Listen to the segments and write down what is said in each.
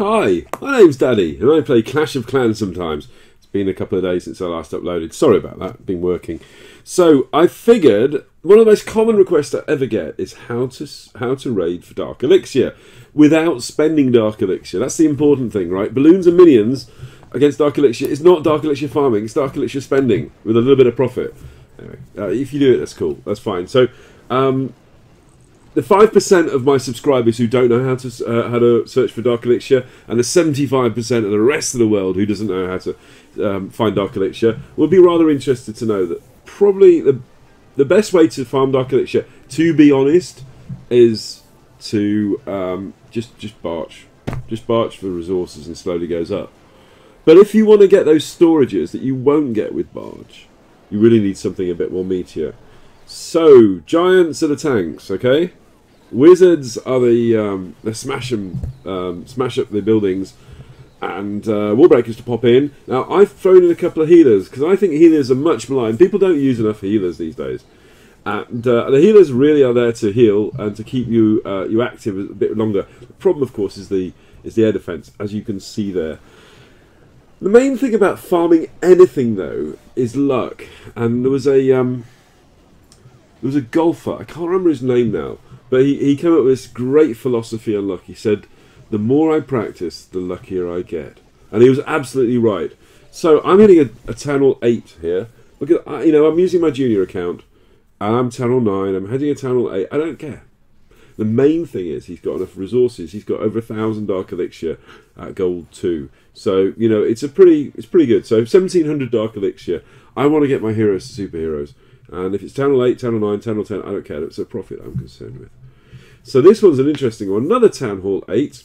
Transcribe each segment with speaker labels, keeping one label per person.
Speaker 1: Hi, my name's Daddy, and I play Clash of Clans sometimes. It's been a couple of days since I last uploaded. Sorry about that, been working. So, I figured one of the most common requests I ever get is how to raid for Dark Elixir without spending Dark Elixir. That's the important thing, right? Balloons and minions against Dark Elixir is not Dark Elixir farming, it's Dark Elixir spending with a little bit of profit. Anyway, if you do it, that's cool, that's fine. So, the 5% of my subscribers who don't know how to search for Dark Elixir, and the 75% of the rest of the world who doesn't know how to find Dark Elixir, will be rather interested to know that probably the best way to farm Dark Elixir, to be honest, is to just barch for resources and slowly goes up. But if you want to get those storages that you won't get with barge, you really need something a bit more meatier. So giants are the tanks, okay? Wizards are the smash up the buildings, and wall breakers to pop in. Now I've thrown in a couple of healers because I think healers are much maligned. People don't use enough healers these days, and the healers really are there to heal and to keep you active a bit longer. The problem, of course, is the air defense, as you can see there. The main thing about farming anything, though, is luck. And there was a golfer, I can't remember his name now, but he came up with this great philosophy on luck. He said, the more I practice, the luckier I get. And he was absolutely right. So I'm hitting a Town Hall 8 here. Look at, I'm using my junior account, and I'm Town Hall 9, I'm heading a Town Hall 8, I don't care. The main thing is he's got enough resources. He's got over 1,000 Dark Elixir at Gold 2. So, it's pretty good. So 1,700 Dark Elixir. I want to get my heroes to superheroes. And if it's Town Hall 8, Town Hall 9, Town Hall 10, I don't care. It's a profit I'm concerned with. So this one's an interesting one. Another Town Hall 8.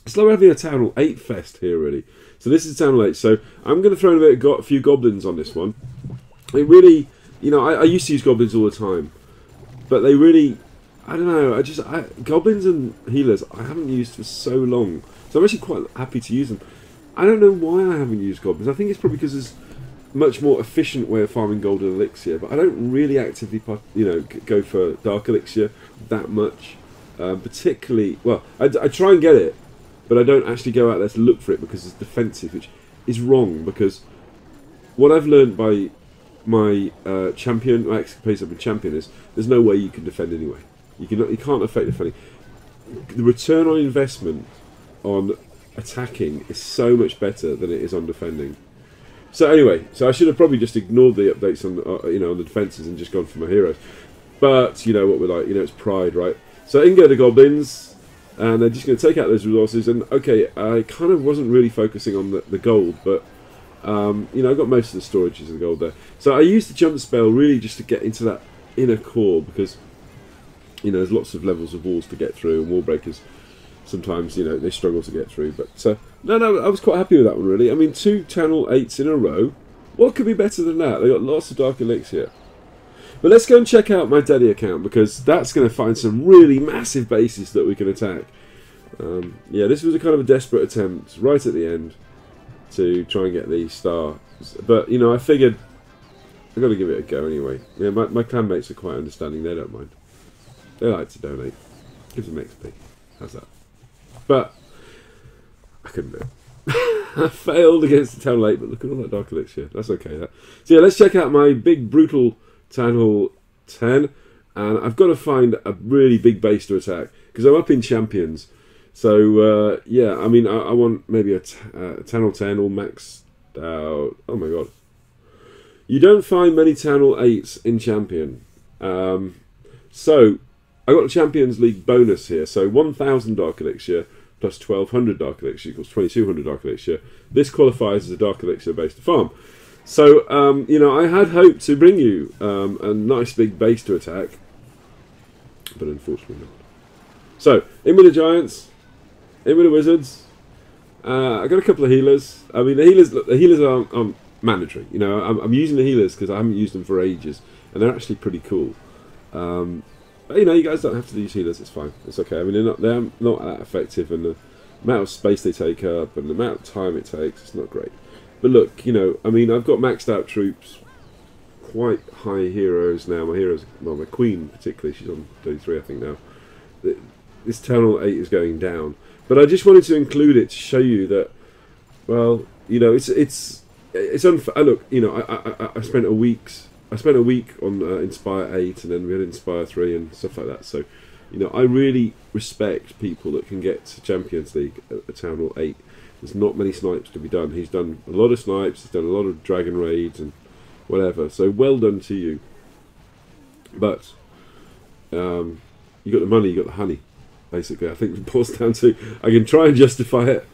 Speaker 1: It's like we're having a Town Hall 8 fest here, really. So this is Town Hall 8. So I'm going to throw in a few goblins on this one. It really, I used to use goblins all the time. But they really, I don't know, goblins and healers I haven't used for so long. So I'm actually quite happy to use them. I don't know why I haven't used goblins. I think it's probably because there's much more efficient way of farming gold and elixir, but I don't really actively, go for Dark Elixir that much. Particularly, well, I try and get it, but I don't actually go out there to look for it because it's defensive, which is wrong. Because what I've learned by my champion, my pace up in champion, is there's no way you can defend anyway. You can't affect defending. The return on investment on attacking is so much better than it is on defending. So anyway, I should have probably just ignored the updates on on the defences and just gone for my heroes. But you know what we're like, it's pride, right? So I can go to goblins, and they're just going to take out those resources. And okay, I kind of wasn't really focusing on the gold, but I've got most of the storages of the gold there. So I used the jump spell really just to get into that inner core, because there's lots of levels of walls to get through, and wall breakers sometimes they struggle to get through. But no, I was quite happy with that one, really. I mean, 2 Town Hall 8s in a row. What could be better than that? They got lots of Dark Elixir. But let's go and check out my Daddy account, because that's going to find some really massive bases that we can attack. Yeah, this was a kind of a desperate attempt right at the end to try and get the star. But I figured I've got to give it a go anyway. Yeah, my clanmates are quite understanding. They don't mind. They like to donate. Gives them XP. How's that? But I couldn't do it. I failed against the Town Hall 8, but look at all that Dark Elixir. That's okay. So yeah, let's check out my big brutal Town Hall 10, and I've got to find a really big base to attack because I'm up in champions. So yeah, I mean, I want maybe a Town Hall 10 all maxed out. Oh my god, you don't find many Town Hall 8s in champion. So I got the Champions League bonus here. So 1,000 Dark Elixir plus 1,200 Dark Elixir equals 2,200 Dark Elixir. This qualifies as a Dark Elixir based farm. So, I had hoped to bring you a nice big base to attack, but unfortunately not. So, in with the Giants, in with the Wizards. I got a couple of healers. I mean, the healers aren't mandatory. I'm using the healers because I haven't used them for ages, and they're actually pretty cool. But, you guys don't have to use healers. It's fine. It's okay. I mean, they're not that effective, and the amount of space they take up and the amount of time it takes, it's not great. But look, I mean, I've got maxed out troops, quite high heroes now. My heroes, well, my queen particularly, she's on 33, I think now. This Town Hall 8 is going down. But I just wanted to include it to show you that, well, you know, it's unfair. Look, you know, I spent a week on Inspire 8, and then we had Inspire 3 and stuff like that. So, you know, I really respect people that can get to Champions League at Town Hall 8. There's not many snipes to be done. He's done a lot of snipes. He's done a lot of dragon raids and whatever. So well done to you. But you got the money, you got the honey. Basically, I think it boils down to, I can try and justify it,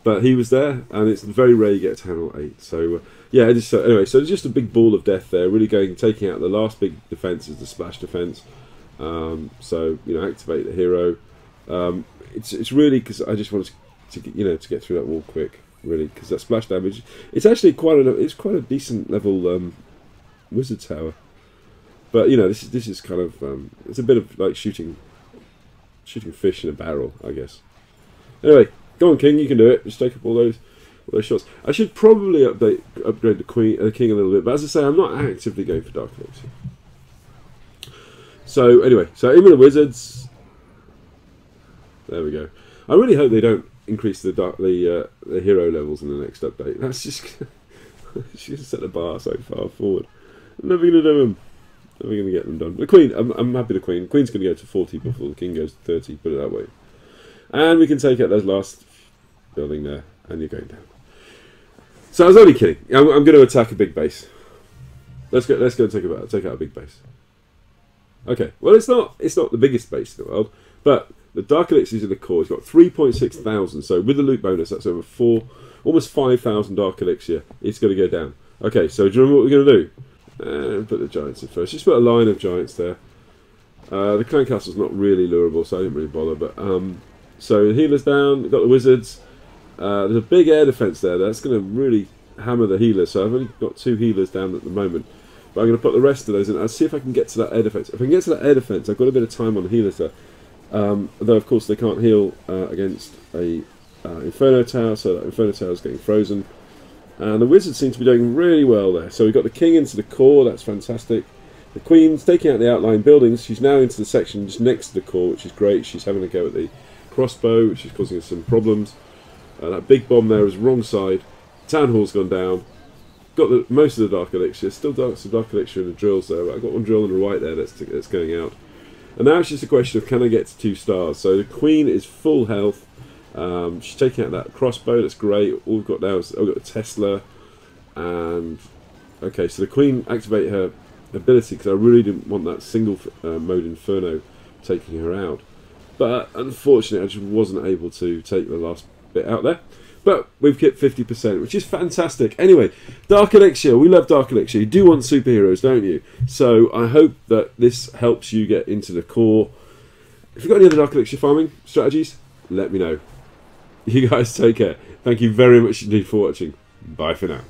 Speaker 1: but he was there, and it's very rare you get a Town Hall 8. So yeah, anyway, so it's just a big ball of death there, really taking out the last big defence is the splash defence. So you know, activate the hero. It's really because I just wanted to get through that wall quick, really, because that splash damage. It's actually quite a decent level wizard tower, but you know, this is kind of it's a bit of like shooting fish in a barrel, I guess. Anyway, go on, King, you can do it. Just take up all those shots. I should probably upgrade the King a little bit, but as I say, I'm not actively going for Dark Elixir. So anyway, so in with the wizards. There we go. I really hope they don't increase the hero levels in the next update. That's just she's set the bar so far forward. I'm never going to do them. Never going to get them done. The Queen, I'm happy the Queen. Queen's going to go to 40 before the King goes to 30. Put it that way. And we can take out those last building there, and you're going down. So I was only kidding. I'm going to attack a big base. Let's go and take out a big base. Okay. Well, it's not the biggest base in the world, but the Dark Elixir's in the core. It's got 3.6 thousand. So with the loot bonus, that's over almost 5,000 Dark Elixir. It's going to go down. Okay. So do you remember what we're going to do? Put the giants in first. Just put a line of giants there. The clan castle's not really lurable, so I didn't really bother. But so the healers down. We've got the wizards. There's a big air defense there. That's going to really hammer the healers. So I've only got 2 healers down at the moment. But I'm going to put the rest of those in. I'll see if I can get to that air defense. If I can get to that air defense, I've got a bit of time on the healers there. Though of course they can't heal against a Inferno Tower, so that Inferno Tower is getting frozen. And the wizards seem to be doing really well there. So we've got the King into the core. That's fantastic. The Queen's taking out the outlying buildings. She's now into the section just next to the core, which is great. She's having a go at the crossbow, which is causing us some problems. That big bomb there is wrong side. Town Hall's gone down. Got most of the Dark Elixir. Still some Dark Elixir in the drills there. But I've got one drill on the right there that's going out. And now it's just a question of, can I get to 2 stars? So the Queen is full health. She's taking out that crossbow. That's great. All we've got now is I've got a Tesla. And okay, so the Queen activate her ability because I really didn't want that single mode Inferno taking her out. But unfortunately, I just wasn't able to take the last bit out there. But we've hit 50%, which is fantastic. Anyway, Dark Elixir. We love Dark Elixir. You do want superheroes, don't you? So I hope that this helps you get into the core. If you've got any other Dark Elixir farming strategies, let me know. You guys take care. Thank you very much indeed for watching. Bye for now.